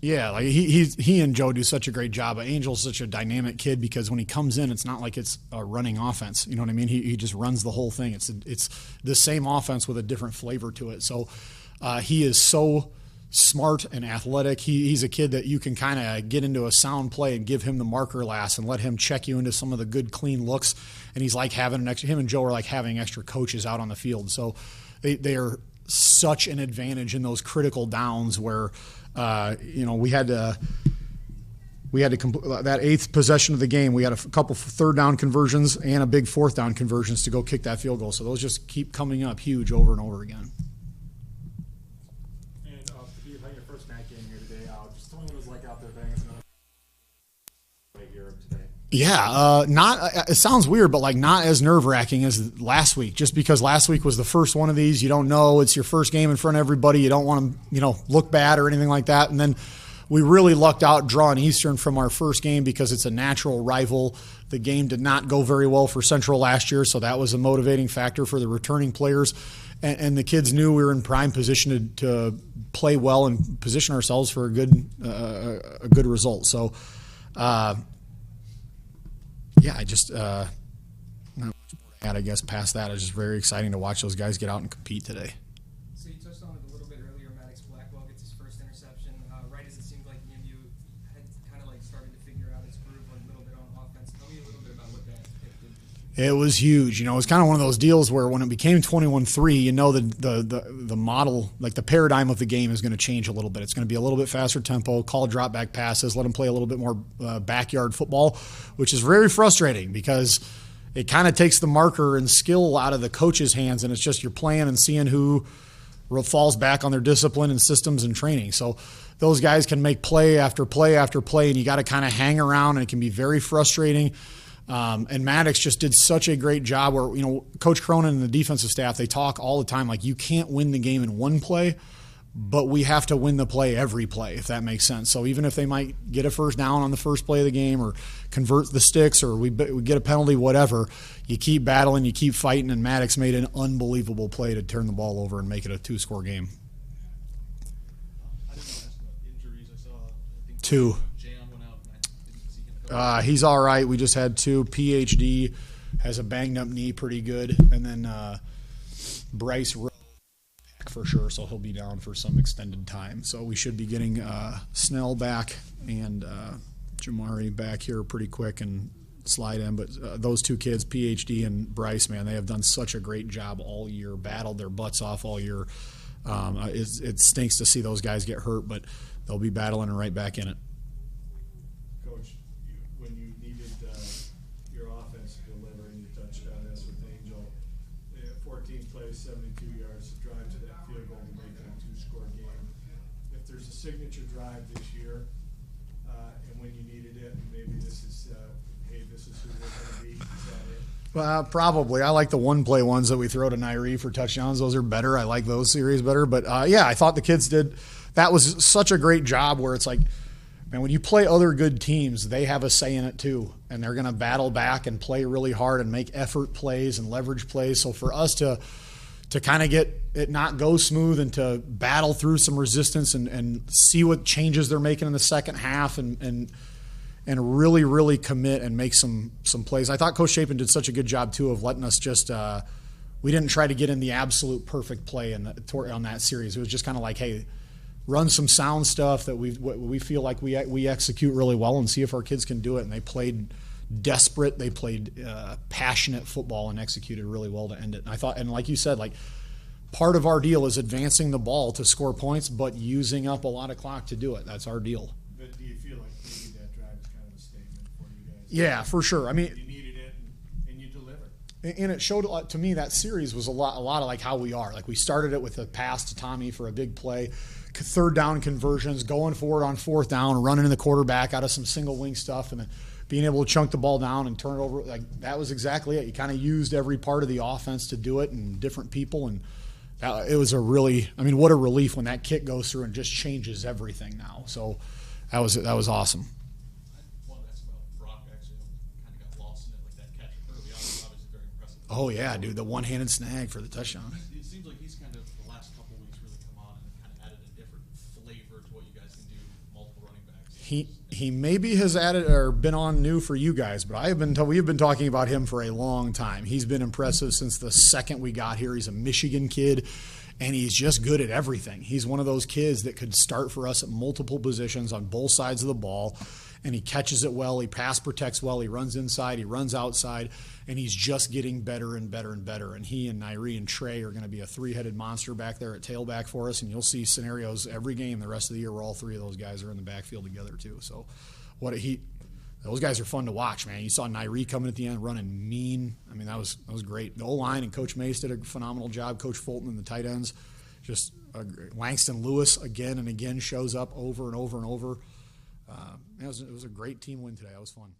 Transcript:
Yeah, like he and Joe do such a great job. Angel's such a dynamic kid because when he comes in, it's not like it's a running offense. You know what I mean? He just runs the whole thing. It's the same offense with a different flavor to it. So he is so smart and athletic. He's a kid that you can kind of get into a sound play and give him the marker last and let him check you into some of the good, clean looks. And he's like having an extra. Him and Joe are like having extra coaches out on the field. So they are such an advantage in those critical downs where. We had to that eighth possession of the game. We had a couple third down conversions and a big fourth down conversions to go kick that field goal. So those just keep coming up huge over and over again. And you had your first night game here today. Just tell me what it was like out there playing against another here today. Yeah, not. It sounds weird, but like not as nerve-wracking as last week. Just because last week was the first one of these, you don't know. It's your first game in front of everybody. You don't want to, look bad or anything like that. And then we really lucked out drawing Eastern from our first game because it's a natural rival. The game did not go very well for Central last year, so that was a motivating factor for the returning players. And the kids knew we were in prime position to play well and position ourselves for a good result. So. I just not much more to add, I guess, past that. It's just very exciting to watch those guys get out and compete today. So you touched on it a little bit earlier. Maddox Blackwell gets his first interception. Right as it seemed like you had kind of like started to figure out his groove a little bit on offense. Tell me a little bit about what that did. It was huge. It was kind of one of those deals where when it became 21-3, the model, like the paradigm of the game is going to change a little bit. It's going to be a little bit faster tempo, call drop back passes, let them play a little bit more backyard football, which is very frustrating because it kind of takes the marker and skill out of the coach's hands, and it's just you're playing and seeing who falls back on their discipline and systems and training. So those guys can make play after play after play, and you got to kind of hang around, and it can be very frustrating. And Maddox just did such a great job where, Coach Cronin and the defensive staff, they talk all the time like you can't win the game in one play, but we have to win the play every play, if that makes sense. So even if they might get a first down on the first play of the game or convert the sticks or we get a penalty, whatever, you keep battling, you keep fighting, and Maddox made an unbelievable play to turn the ball over and make it a two-score game. I didn't ask about injuries. I think 2. Jan went out, and I didn't see him go. He's all right. We just had 2. PhD has a banged-up knee pretty good. And then Bryce Rowe back for sure, so he'll be down for some extended time. So we should be getting Snell back and Jamari back here pretty quick and slide in. But those 2 kids, PhD and Bryce, man, they have done such a great job all year, battled their butts off all year. It stinks to see those guys get hurt, but they'll be battling and right back in it. Coach, when you needed your offense to deliver and you touched on this with Angel, 14 plays, 72 yards to drive to that field goal to make it a 2-score game. If there's a signature drive this year, and when you needed it, maybe this is, this is who we're going to beat, is that it? Well, probably. I like the one-play ones that we throw to Nairi for touchdowns. Those are better. I like those series better. But, I thought the kids did – that was such a great job where it's like, man, when you play other good teams, they have a say in it too. And they're going to battle back and play really hard and make effort plays and leverage plays. So for us to kind of get it not go smooth and to battle through some resistance and see what changes they're making in the second half and really, really commit and make some plays. I thought Coach Chapin did such a good job, too, of letting us just we didn't try to get in the absolute perfect play on that series. It was just kind of like, hey, run some sound stuff that we feel like we execute really well and see if our kids can do it. And they played desperate. They played passionate football and executed really well to end it. And I thought, and like you said, like part of our deal is advancing the ball to score points, but using up a lot of clock to do it. That's our deal. But do you feel like maybe that drive is kind of a statement for you guys? Yeah, for sure. I mean, you needed it and you delivered. And it showed to me that series was a lot of like how we are. Like we started it with a pass to Tommy for a big play, third down conversions, going forward on fourth down, running in the quarterback out of some single wing stuff, and then being able to chunk the ball down and turn it over. Like that was exactly it. You kind of used every part of the offense to do it and different people. And it was what a relief when that kick goes through and just changes everything now. So that was awesome. I wanted to ask about Brock actually kind of got lost in it, like that catch early on was obviously very impressive. Oh, yeah, dude, the one-handed snag for the touchdown. It seems like he's kind of the last couple of weeks really come on and kind of added a different flavor to what you guys can do multiple He maybe has added or been on new for you guys, but we have been talking about him for a long time. He's been impressive since the second we got here. He's a Michigan kid, and he's just good at everything. He's one of those kids that could start for us at multiple positions on both sides of the ball, and he catches it well, he pass protects well, he runs inside, he runs outside, and he's just getting better and better and better. And he and Nairi and Trey are going to be a three-headed monster back there at tailback for us, and you'll see scenarios every game the rest of the year where all three of those guys are in the backfield together too. So those guys are fun to watch, man. You saw Nairi coming at the end running mean. I mean, that was great. The O-line and Coach Mace did a phenomenal job. Coach Fulton and the tight ends. Just Langston Lewis again and again shows up over and over and over. It was a great team win today. That was fun.